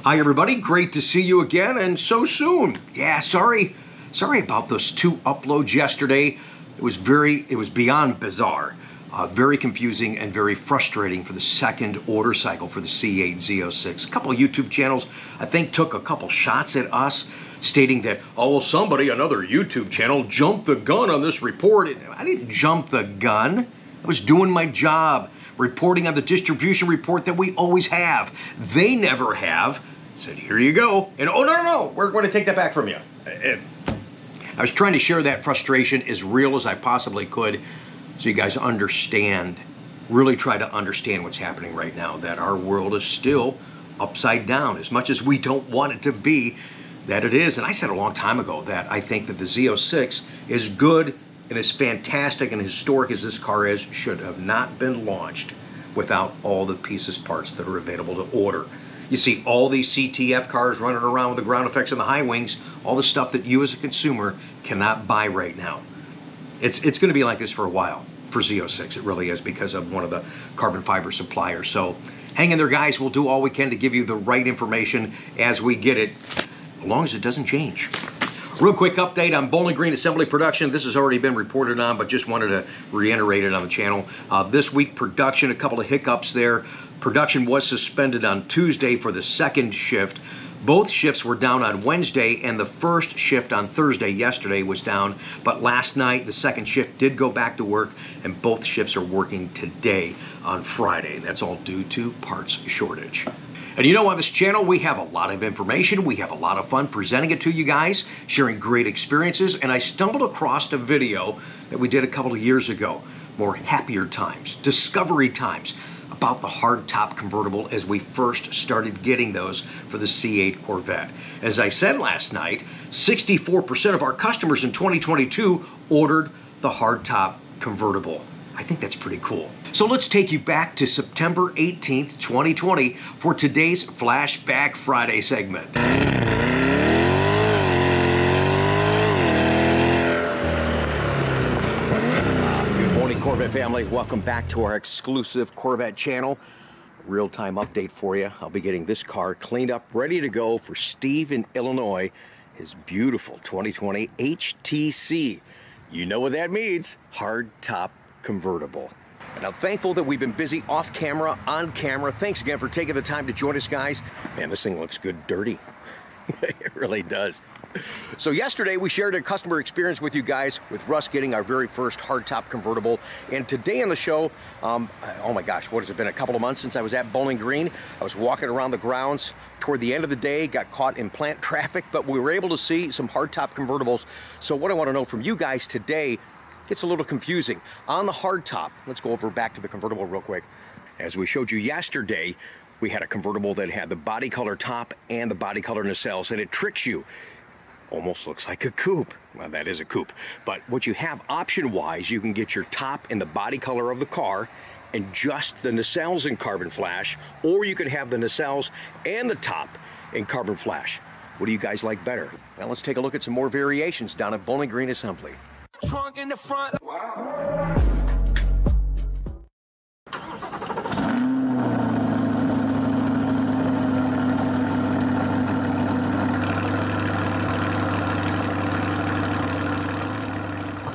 Hi everybody, great to see you again and so soon. Yeah, sorry about those 2 uploads yesterday. It was beyond bizarre, very confusing and very frustrating for the second order cycle for the C8 Z06. A couple of YouTube channels, I think, took a couple shots at us, stating that, oh, well, another YouTube channel jumped the gun on this report. I didn't jump the gun. I was doing my job, reporting on the distribution report that we always have. They never have. Said, here you go. And oh, no, we're going to take that back from you. I was trying to share that frustration as real as I possibly could so you guys understand, really try to understand what's happening right now, that our world is still upside down. As much as we don't want it to be, that it is. And I said a long time ago that I think that the Z06 is good and as fantastic and historic as this car is, should have not been launched without all the pieces, parts that are available to order. You see all these CTF cars running around with the ground effects and the high wings, all the stuff that you as a consumer cannot buy right now. It's going to be like this for a while for Z06. It really is, because of one of the carbon fiber suppliers. So hang in there, guys. We'll do all we can to give you the right information as we get it, as long as it doesn't change. Real quick update on Bowling Green assembly production. This has already been reported on, but just wanted to reiterate it on the channel. This week production, a couple of hiccups there. Production was suspended on Tuesday for the second shift. Both shifts were down on Wednesday, and the first shift on Thursday, yesterday, was down. But last night, the second shift did go back to work, and both shifts are working today on Friday. That's all due to parts shortage. And you know, on this channel, we have a lot of information. We have a lot of fun presenting it to you guys, sharing great experiences. And I stumbled across a video that we did a couple of years ago, more happier times, discovery times, about the hardtop convertible as we first started getting those for the C8 Corvette. As I said last night, 64% of our customers in 2022 ordered the hardtop convertible. I think that's pretty cool. So let's take you back to September 18th, 2020 for today's Flashback Friday segment. Good morning, Corvette family. Welcome back to our exclusive Corvette channel. Real-time update for you. I'll be getting this car cleaned up, ready to go for Steve in Illinois, his beautiful 2020 HTC. You know what that means, hardtop convertible. And I'm thankful that we've been busy off camera, on camera. Thanks again for taking the time to join us, guys. Man, this thing looks good dirty. It really does. So yesterday we shared a customer experience with you guys with Russ getting our very first hardtop convertible. And today on the show, oh my gosh, what has it been, a couple of months since I was at Bowling Green. I was walking around the grounds toward the end of the day, got caught in plant traffic, but we were able to see some hardtop convertibles. So what I want to know from you guys today, gets a little confusing. On the hardtop, let's go over back to the convertible real quick. As we showed you yesterday, we had a convertible that had the body color top and the body color nacelles, and it tricks you. Almost looks like a coupe. Well, that is a coupe. But what you have option-wise, you can get your top in the body color of the car and just the nacelles in carbon flash, or you could have the nacelles and the top in carbon flash. What do you guys like better? Now let's take a look at some more variations down at Bowling Green Assembly. Trunk in the front. Wow.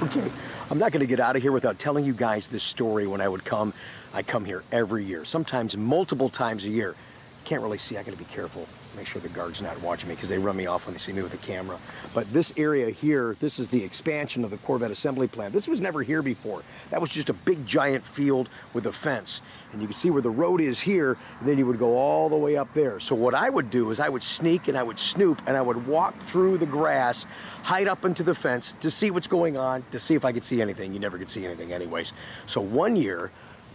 Okay, I'm not going to get out of here without telling you guys this story. When I would come, I come here every year, sometimes multiple times a year. Can't really see, I gotta be careful. Make sure the guard's not watching me because they run me off when they see me with a camera. But this area here, this is the expansion of the Corvette assembly plant. This was never here before. That was just a big giant field with a fence. And you can see where the road is here, and then you would go all the way up there. So what I would do is I would sneak and I would snoop and I would walk through the grass, hide up into the fence to see what's going on, to see if I could see anything. You never could see anything anyways. So one year,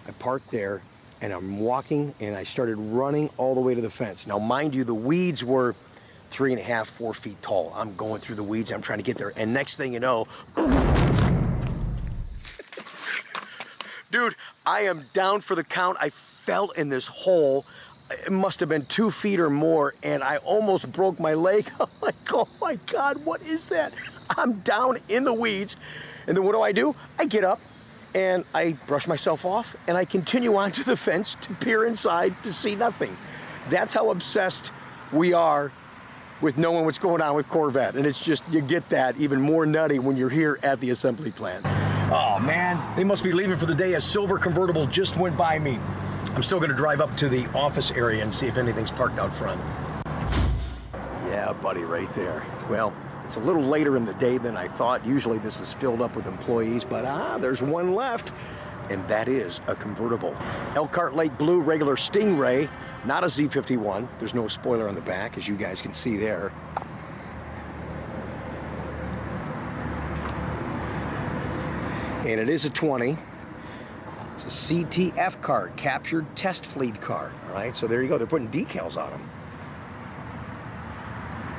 I parked there, and I'm walking, and I started running all the way to the fence. Now, mind you, the weeds were 3.5, 4 feet tall. I'm going through the weeds, I'm trying to get there, and next thing you know, dude, I am down for the count. I fell in this hole. It must have been 2 feet or more, and I almost broke my leg. I'm like, oh my God, what is that? I'm down in the weeds, and then what do? I get up, and I brush myself off, and I continue on to the fence to peer inside to see nothing. That's how obsessed we are with knowing what's going on with Corvette. And it's just, you get that even more nutty when you're here at the assembly plant. Oh man, they must be leaving for the day. A silver convertible just went by me. I'm still gonna drive up to the office area and see if anything's parked out front. Yeah, buddy, right there. Well, it's a little later in the day than I thought. Usually this is filled up with employees, but there's one left. And that is a convertible. Elkhart Lake Blue regular Stingray, not a Z51. There's no spoiler on the back, as you guys can see there. And it is a 20. It's a CTF car, captured test fleet car. All right, so there you go. They're putting decals on them.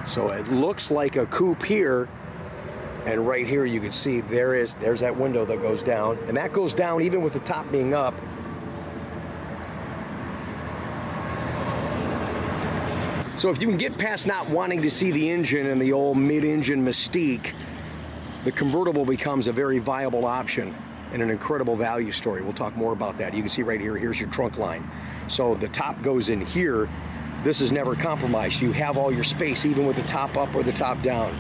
So it looks like a coupe here. And right here you can see there's that window that goes down. And that goes down even with the top being up. So if you can get past not wanting to see the engine and the old mid-engine mystique, the convertible becomes a very viable option and an incredible value story. We'll talk more about that. You can see right here, here's your trunk line. So the top goes in here. This is never compromised. You have all your space even with the top up or the top down.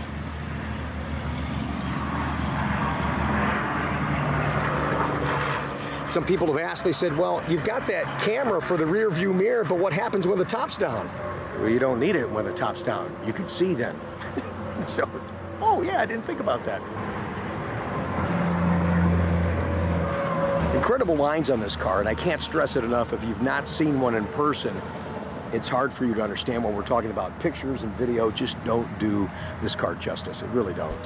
Some people have asked, they said, well, you've got that camera for the rear view mirror, but what happens when the top's down? Well, you don't need it when the top's down. You can see then. So, oh yeah, I didn't think about that. Incredible lines on this car, and I can't stress it enough. If you've not seen one in person, it's hard for you to understand what we're talking about. Pictures and video just don't do this car justice. It really don't.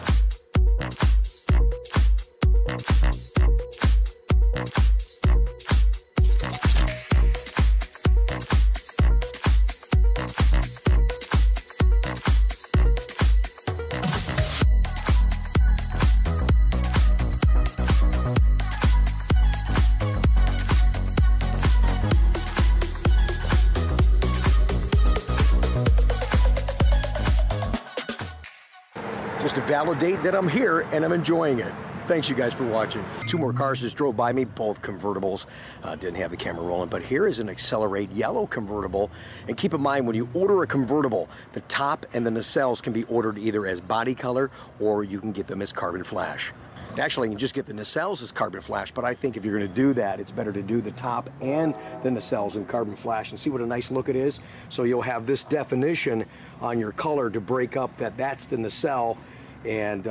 Just to validate that I'm here and I'm enjoying it. Thanks you guys for watching. Two more cars just drove by me, both convertibles. Didn't have the camera rolling, but here is an Accelerate yellow convertible. And keep in mind, when you order a convertible, the top and the nacelles can be ordered either as body color or you can get them as carbon flash. Actually, you can just get the nacelles as carbon flash, but I think if you're going to do that, it's better to do the top and the nacelles in carbon flash and see what a nice look it is. So you'll have this definition on your color to break up that that's the nacelle, and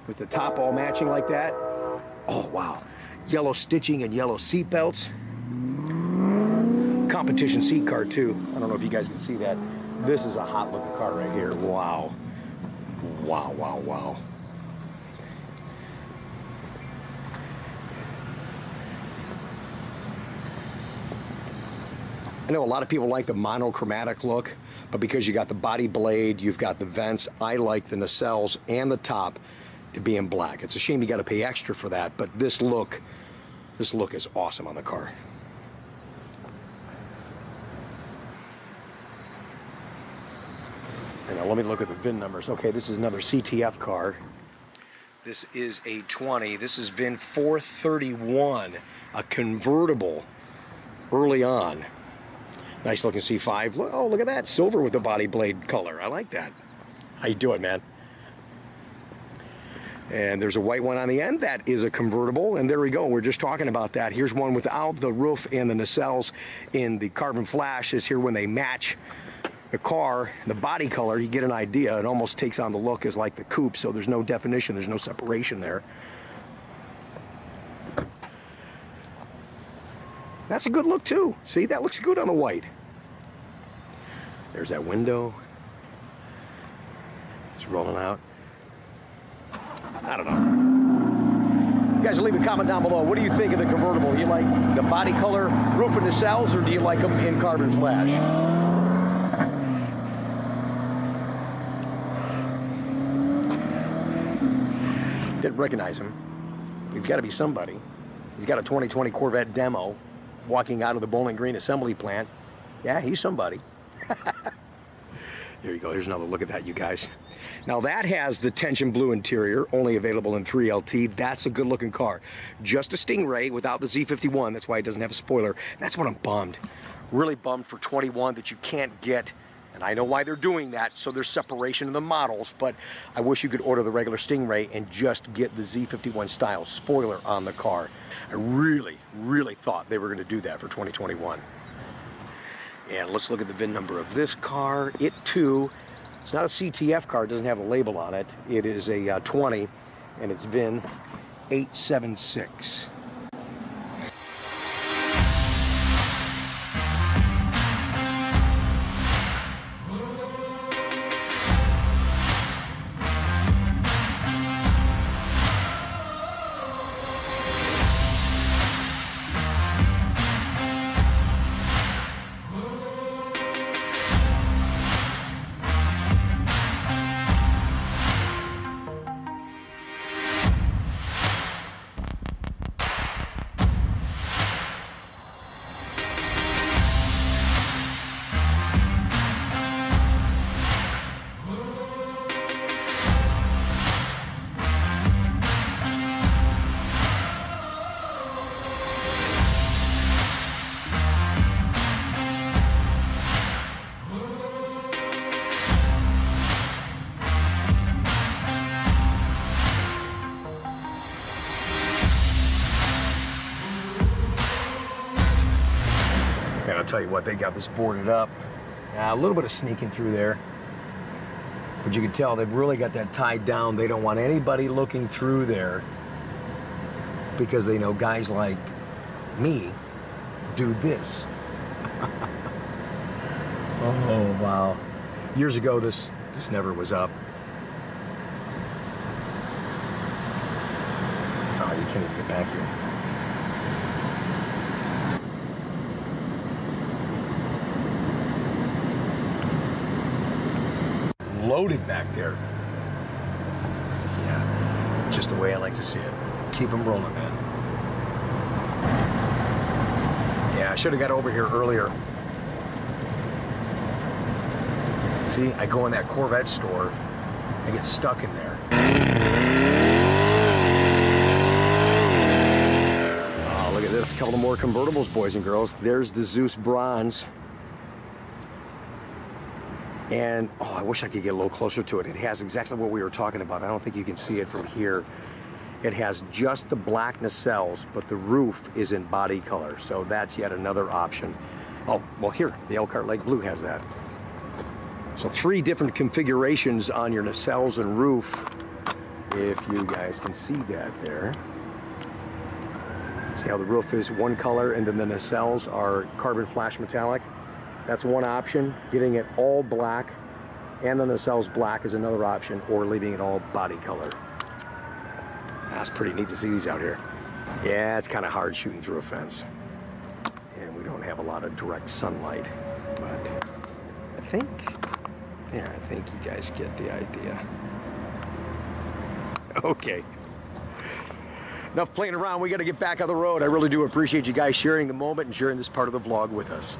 with the top all matching like that. Oh, wow. Yellow stitching and yellow seat belts. Competition seat car, too. I don't know if you guys can see that. This is a hot looking car right here. Wow. Wow, wow, wow. I know a lot of people like the monochromatic look, but because you got the body blade, you've got the vents, I like the nacelles and the top to be in black. It's a shame you got to pay extra for that, but this look is awesome on the car. And now let me look at the VIN numbers. Okay, this is another CTF car. This is a 20. This is VIN 431, a convertible early on. Nice looking C5. Oh, look at that. Silver with the body blade color. I like that. How you doing, man? And there's a white one on the end. That is a convertible. And there we go. We're just talking about that. Here's one without the roof and the nacelles in the carbon flash. Is here when they match the car, the body color, you get an idea. It almost takes on the look as like the coupe, so there's no definition. There's no separation there. That's a good look too. See, that looks good on the white. There's that window. It's rolling out. I don't know. You guys leave a comment down below. What do you think of the convertible? Do you like the body color, roof and nacelles, or do you like them in carbon flash? Didn't recognize him. He's got to be somebody. He's got a 2020 Corvette demo walking out of the Bowling Green assembly plant. Yeah, he's somebody. There you go. Here's another look at that, you guys. Now that has the tension blue interior, only available in 3LT. That's a good looking car. Just a Stingray without the Z51. That's why it doesn't have a spoiler. That's what I'm bummed. Really bummed for 21 that you can't get an And I know why they're doing that, so there's separation in the models, but I wish you could order the regular Stingray and just get the Z51 style spoiler on the car. I really, really thought they were going to do that for 2021. And let's look at the VIN number of this car. It too, it's not a CTF car, it doesn't have a label on it. It is a 20, and it's VIN 876. And I'll tell you what, they got this boarded up. A little bit of sneaking through there. But you can tell they've really got that tied down. They don't want anybody looking through there because they know guys like me do this. Oh, wow. Years ago, this never was up. Oh, you can't even get back here. Loaded back there. Yeah, just the way I like to see it. Keep them rolling, man. Yeah, I should have got over here earlier. See, I go in that Corvette store, I get stuck in there. Oh, look at this, a couple more convertibles, boys and girls. There's the Zeus Bronze. And, oh, I wish I could get a little closer to it. It has exactly what we were talking about. I don't think you can see it from here. It has just the black nacelles, but the roof is in body color. So that's yet another option. Oh, well, here, the Elkhart Lake Blue has that. So 3 different configurations on your nacelles and roof, if you guys can see that there. See how the roof is one color and then the nacelles are carbon flash metallic? That's one option. Getting it all black and the nacelles black is another option, or leaving it all body color. That's pretty neat to see these out here. Yeah, it's kind of hard shooting through a fence. And we don't have a lot of direct sunlight, but I think you guys get the idea. Okay. Enough playing around, we got to get back on the road. I really do appreciate you guys sharing the moment and sharing this part of the vlog with us.